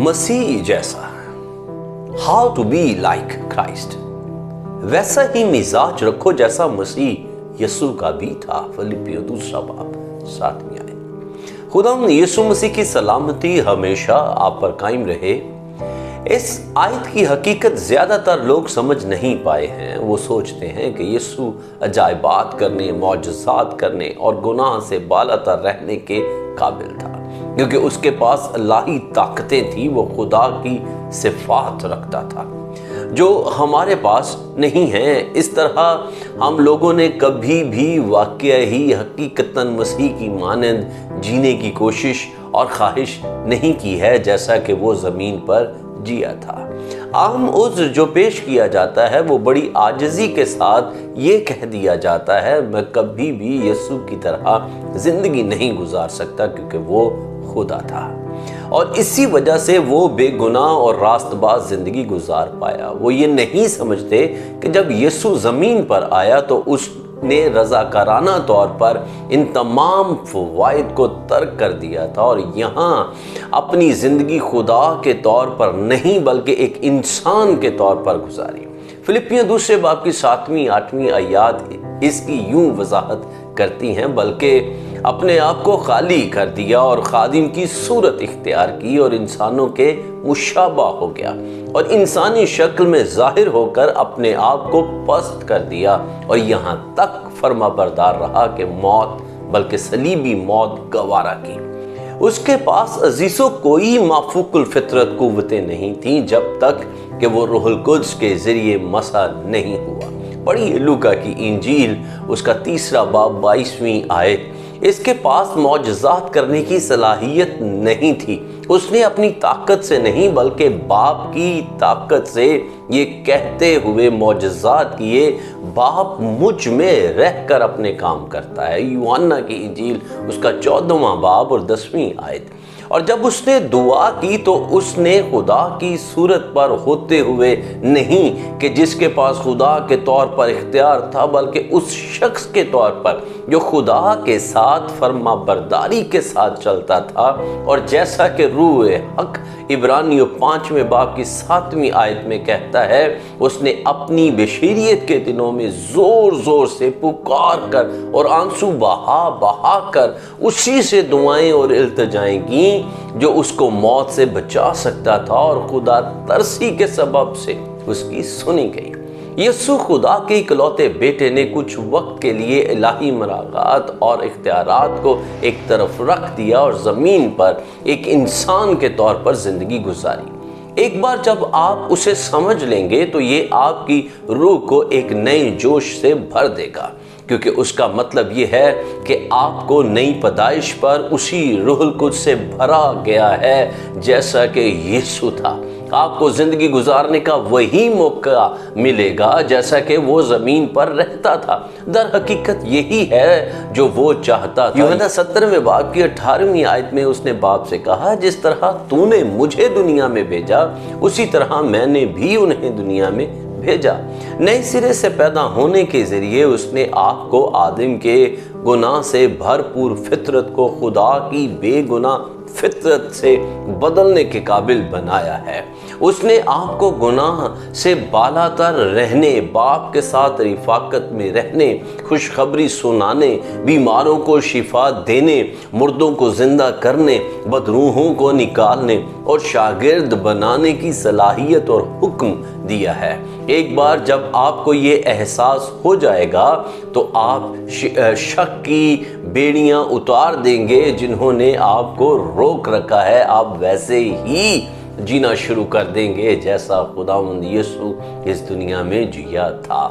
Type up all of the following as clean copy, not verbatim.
मसीह जैसा, how to be like Christ, वैसा ही मिजाज रखो जैसा मसीह यीशु का भी था। फिलिपियों 2:7 आयत। खुदावंद यीशु मसीह की सलामती हमेशा आप पर कायम रहे। इस आयत की हकीकत ज्यादातर लोग समझ नहीं पाए हैं। वो सोचते हैं कि यीशु अजायबात करने, मौजज़ात करने और गुनाह से बालातर रहने के काबिल था, क्योंकि उसके पास अल्लाही ताकतें थी। वो खुदा की सिफात रखता था जो हमारे पास नहीं है। इस तरह हम लोगों ने कभी भी वाकई ही हकीकतन मसीह की मानंद जीने की कोशिश और ख्वाहिश नहीं की है, जैसा कि वो ज़मीन पर जिया था। आम उज़्र जो पेश किया जाता है वो बड़ी आजिज़ी के साथ ये कह दिया जाता है, मैं कभी भी यीशु की तरह ज़िंदगी नहीं गुजार सकता, क्योंकि वो खुदा था और इसी वजह से वो बेगुनाह और रास्तबाज ज़िंदगी गुजार पाया। वो ये नहीं समझते कि जब यीशु ज़मीन पर आया तो उसने रज़ाकाराना तौर पर इन तमाम फ़वाइद को तर्क कर दिया था और यहाँ अपनी ज़िंदगी खुदा के तौर पर नहीं बल्कि एक इंसान के तौर पर गुजारी। फिलिपियों 2:7-8 आयत इसकी यूं वजाहत करती हैं, बल्कि अपने आप को खाली कर दिया और खादिम की सूरत इख्तियार की और इंसानों के मुशाबा हो गया और इंसानी शक्ल में जाहिर होकर अपने आप को पस्त कर दिया और यहाँ तक फर्माबरदार रहा कि मौत, बल्कि सलीबी मौत गवारा की। उसके पास अजीज़ों कोई माफूकुल फितरत कुव्वतें नहीं थीं जब तक कि वो रूहुल कुद्स के ज़रिए मसा नहीं हुआ। पढ़िए लूका की इंजील उसका 3 आयत। इसके पास मौजज़ात करने की सलाहियत नहीं थी। उसने अपनी ताकत से नहीं बल्कि बाप की ताकत से ये कहते हुए मौजज़ात किए, बाप मुझ में रहकर अपने काम करता है। यूहन्ना की इंजील उसका 14वां बाब और 10वीं आयत। और जब उसने दुआ की तो उसने खुदा की सूरत पर होते हुए नहीं कि जिसके पास खुदा के तौर पर इख्तियार था, बल्कि उस शख्स के तौर पर जो खुदा के साथ फर्मा बरदारी के साथ चलता था। और जैसा कि रूह हक इब्रानियों 5वें बाब की 7वीं आयत में कहता है, उसने अपनी बशरीयत के दिनों में जोर जोर से पुकार कर और आंसू बहा बहा कर उसी से दुआएं और इल्तिजाएं की जो उसको मौत से बचा सकता था और खुदा तरसी के सबब से उसकी सुनी गई। यीशु खुदा के इकलौते बेटे ने कुछ वक्त के लिए इलाही मरागात और इख्तियारात को एक तरफ रख दिया और ज़मीन पर एक इंसान के तौर पर ज़िंदगी गुजारी। एक बार जब आप उसे समझ लेंगे तो ये आपकी रूह को एक नए जोश से भर देगा, क्योंकि उसका मतलब ये है कि आपको नई पैदाइश पर उसी रूहुल कुद्स से भरा गया है जैसा कि यीशु था। आपको ज़िंदगी गुजारने का वही मौका मिलेगा जैसा कि वो ज़मीन पर रहता था। दर हकीकत यही है जो वो चाहता था। यूहन्ना 17वें बाब की 18वीं आयत में उसने बाप से कहा, जिस तरह तूने मुझे दुनिया में भेजा उसी तरह मैंने भी उन्हें दुनिया में भेजा। नए सिरे से पैदा होने के ज़रिए उसने आपको आदम के गुनाह से भरपूर फितरत को खुदा की बेगुनाह फितरत से बदलने के काबिल बनाया है। उसने आपको गुनाह से बालातर रहने, बाप के साथ रिफाकत में रहने, खुशखबरी सुनाने, बीमारों को शिफा देने, मुर्दों को जिंदा करने, बदरूहों को निकालने और शागिर्द बनाने की सलाहियत और हुक्म दिया है। एक बार जब आपको ये एहसास हो जाएगा तो आप शक की बेड़ियां उतार देंगे जिन्होंने आपको रोक रखा है। आप वैसे ही जीना शुरू कर देंगे जैसा खुदावंद यीशु इस दुनिया में जिया था।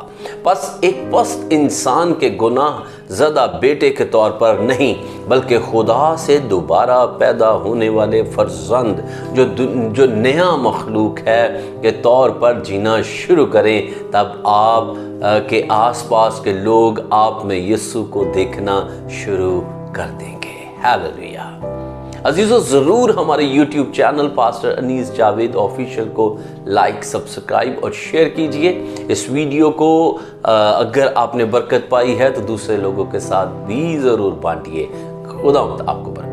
बस एक पस्त इंसान के गुनाह ज़दा बेटे के तौर पर नहीं, बल्कि खुदा से दोबारा पैदा होने वाले फर्जंद जो नया मखलूक है के तौर पर जीना शुरू करें, तब आप के आसपास के लोग आप में यीशु को देखना शुरू कर देंगे। हालेलुया। अजीज़ों, ज़रूर हमारे YouTube channel pastor Anees Javed official को लाइक, सब्सक्राइब और शेयर कीजिए। इस वीडियो को अगर आपने बरकत पाई है तो दूसरे लोगों के साथ भी ज़रूर बांटिए। खुदा आपको बरकत।